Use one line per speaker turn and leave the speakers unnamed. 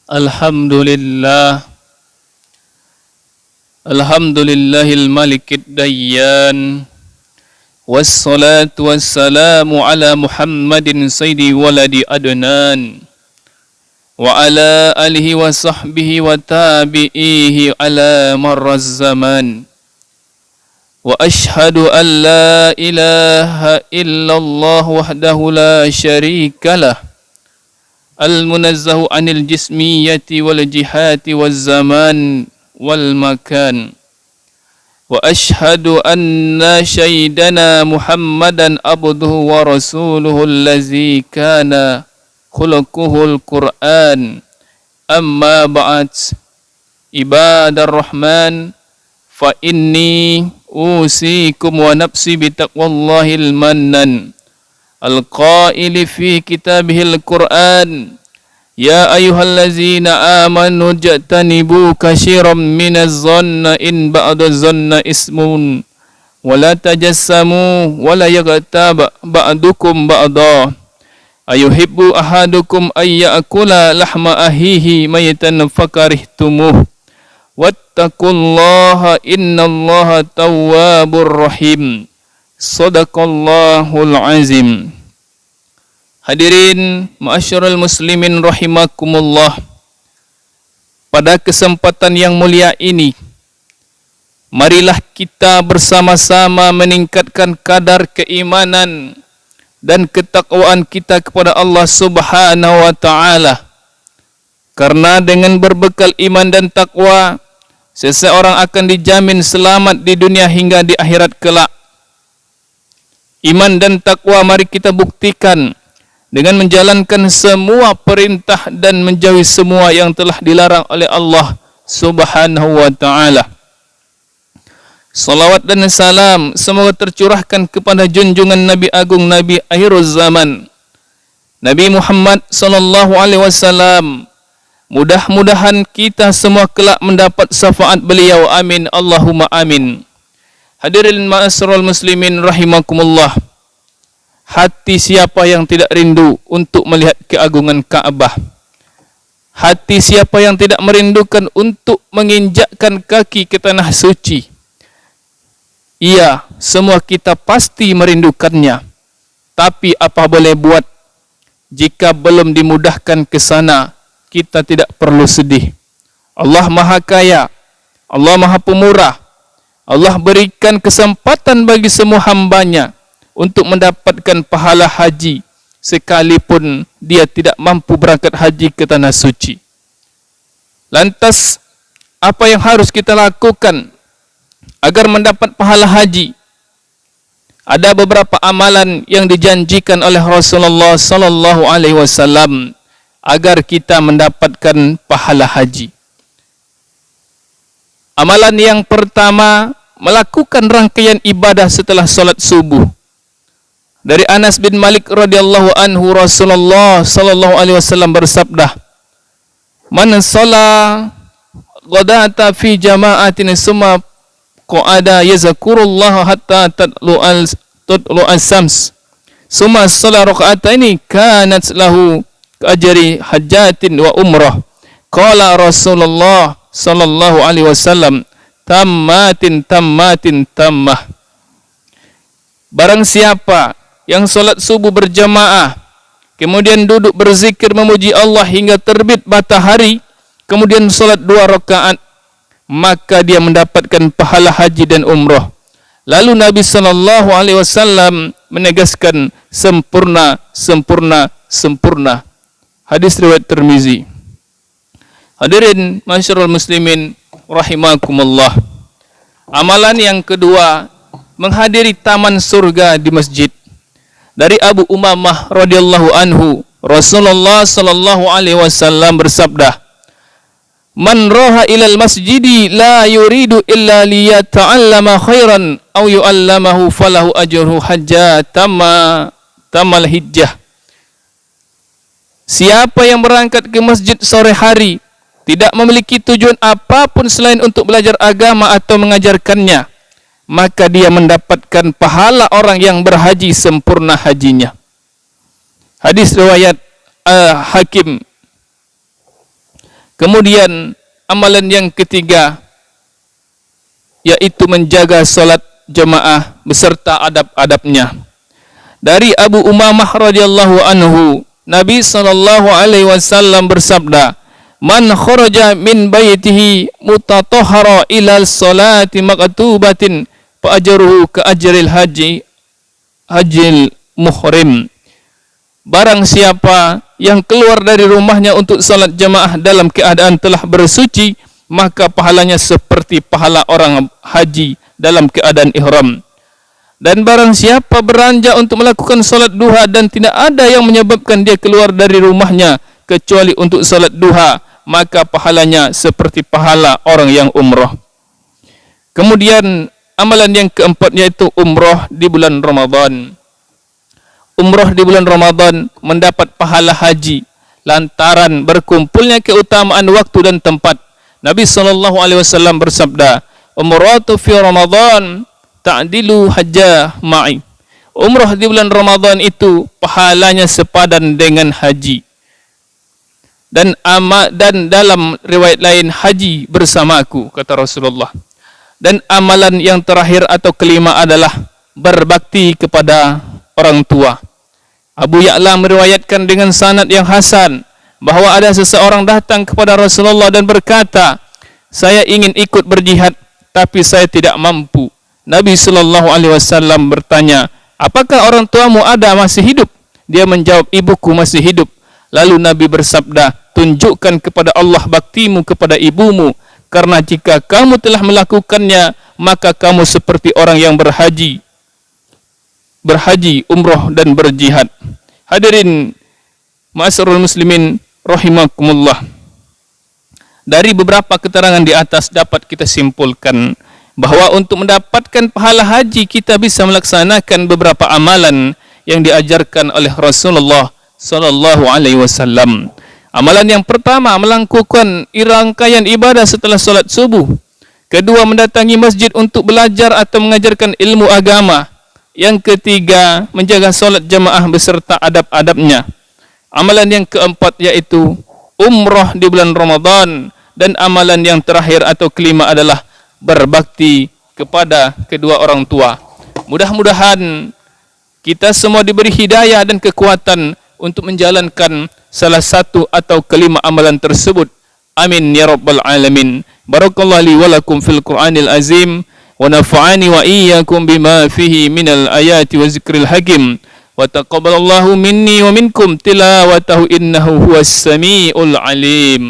Alhamdulillah, Alhamdulillahil malikid dayyan, wassalatu wassalamu ala Muhammadin sayyidi waladi adnan, wa ala alihi wa sahbihi wa tabi'ihi ala marraz zaman. Wa ashhadu an la ilaha illallah wahdahu la syarikalah, al-munazzahu anil jismiyati wal jihati wal zaman wal makan. Wa ashhadu anna syaidana Muhammadan abduhu wa rasuluhu allazi kana khuluquhul Qur'an. Amma ba'd, ibadar rahman, fa inni usikum wa nafsi bitaqwallahil mannan al-qaili fi kitabihil Qur'an, ya ayyuhallazina amanu jatanibu katsiran minaz zanna in ba'daz zanna ismun wa la tajassamu wa la yaghtab ba'dukum ba'da ayuhibbu ahadukum ay ya'kula lahma ahihi maytan fakarihtumuh wattaqullaha innallaha tawwabur rahim. Sadaqallahul azim. Hadirin ma'asyiral muslimin rahimakumullah. Pada kesempatan yang mulia ini, marilah kita bersama-sama meningkatkan kadar keimanan dan ketakwaan kita kepada Allah Subhanahu wa taala. Karena dengan berbekal iman dan takwa, seseorang akan dijamin selamat di dunia hingga di akhirat kelak. Iman dan takwa mari kita buktikan dengan menjalankan semua perintah dan menjauhi semua yang telah dilarang oleh Allah Subhanahu wa taala. Salawat dan salam semoga tercurahkan kepada junjungan Nabi Agung, Nabi akhiruz zaman, Nabi Muhammad sallallahu alaihi wasallam. Mudah-mudahan kita semua kelak mendapat syafaat beliau. Amin Allahumma amin. Hadirin ma'asyiral muslimin rahimakumullah. Hati siapa yang tidak rindu untuk melihat keagungan Ka'bah? Hati siapa yang tidak merindukan untuk menginjakkan kaki ke tanah suci? Iya, semua kita pasti merindukannya. Tapi apa boleh buat, jika belum dimudahkan ke sana, kita tidak perlu sedih. Allah Maha Kaya, Allah Maha Pemurah. Allah berikan kesempatan bagi semua hambanya untuk mendapatkan pahala haji, sekalipun dia tidak mampu berangkat haji ke tanah suci. Lantas, apa yang harus kita lakukan agar mendapat pahala haji? Ada beberapa amalan yang dijanjikan oleh Rasulullah sallallahu alaihi wasallam agar kita mendapatkan pahala haji. Amalan yang pertama, melakukan rangkaian ibadah setelah solat subuh. Dari Anas bin Malik radhiyallahu anhu, Rasulullah sallallahu alaihi wasallam bersabda, "Man shalla ghadata fi jama'atin summa qa'ada yazkurullah hatta tatlu'as syams. Summa shalla raka'ataini kanat lahu ajri hajjatin wa umrah." Qala Rasulullah sallallahu alaihi wasallam, "Tammatin tammah." Barang siapa yang solat subuh berjamaah, kemudian duduk berzikir memuji Allah hingga terbit matahari, kemudian solat 2 rakaat, maka dia mendapatkan pahala haji dan umrah. Lalu Nabi sallallahu alaihi wasallam menegaskan, sempurna, sempurna, sempurna. Hadis riwayat Tirmizi. Hadirin masyarul muslimin rahimakumullah. Amalan yang kedua, menghadiri taman surga di masjid. Dari Abu Umamah radhiyallahu anhu, Rasulullah sallallahu alaihi wasallam bersabda, "Man raha ilal masjidi la yuridu illa liyata'allama khairan aw yu'allamahu falahu ajruhu hajjah tamal hijjah." Siapa yang berangkat ke masjid sore hari tidak memiliki tujuan apapun selain untuk belajar agama atau mengajarkannya, maka dia mendapatkan pahala orang yang berhaji sempurna hajinya. Hadis riwayat Hakim. Kemudian amalan yang ketiga yaitu menjaga salat jemaah beserta adab-adabnya. Dari Abu Umamah radhiyallahu anhu, Nabi sallallahu alaihi wasallam bersabda, "Man kharaja min baitihi mutatahhara ila salati maktubatin fa ajruhu ka ajril hajil muhrim." Barang siapa yang keluar dari rumahnya untuk salat jemaah dalam keadaan telah bersuci, maka pahalanya seperti pahala orang haji dalam keadaan ihram. Dan barang siapa beranjak untuk melakukan salat duha dan tidak ada yang menyebabkan dia keluar dari rumahnya kecuali untuk salat duha, maka pahalanya seperti pahala orang yang umrah. Kemudian amalan yang keempat yaitu umrah di bulan Ramadan. Umrah di bulan Ramadan mendapat pahala haji lantaran berkumpulnya keutamaan waktu dan tempat. Nabi SAW bersabda, "Umratu fi Ramadan ta'dilu hajjah ma'i." Umrah di bulan Ramadan itu pahalanya sepadan dengan haji. Dan dalam riwayat lain, haji bersamaku, kata Rasulullah. Dan amalan yang terakhir atau kelima adalah berbakti kepada orang tua. Abu Ya'la meriwayatkan dengan sanad yang hasan bahawa ada seseorang datang kepada Rasulullah dan berkata, "Saya ingin ikut berjihad, tapi saya tidak mampu." Nabi SAW bertanya, "Apakah orang tuamu masih hidup?" Dia menjawab, "Ibuku masih hidup." Lalu Nabi bersabda, "Tunjukkan kepada Allah baktimu kepada ibumu, karena jika kamu telah melakukannya, maka kamu seperti orang yang berhaji, umrah dan berjihad." Hadirin ma'asyiral muslimin rahimakumullah. Dari beberapa keterangan di atas dapat kita simpulkan bahawa untuk mendapatkan pahala haji kita bisa melaksanakan beberapa amalan yang diajarkan oleh Rasulullah sallallahu alaihi wasallam. Amalan yang pertama, melakukan rangkaian ibadah setelah solat subuh. Kedua, mendatangi masjid untuk belajar atau mengajarkan ilmu agama. Yang ketiga, menjaga solat jemaah beserta adab-adabnya. Amalan yang keempat yaitu umrah di bulan Ramadan. Dan amalan yang terakhir atau kelima adalah berbakti kepada kedua orang tua. Mudah-mudahan kita semua diberi hidayah dan kekuatan untuk menjalankan salah satu atau kelima amalan tersebut. Amin ya rabbal alamin. Barakallahu li wa lakum fil Qur'anil azim. ونفعني وإياكم بما فيه من الآيات وذكر الحكيم وتقبل الله مني ومنكم تلاوته إنه هو السميع العليم.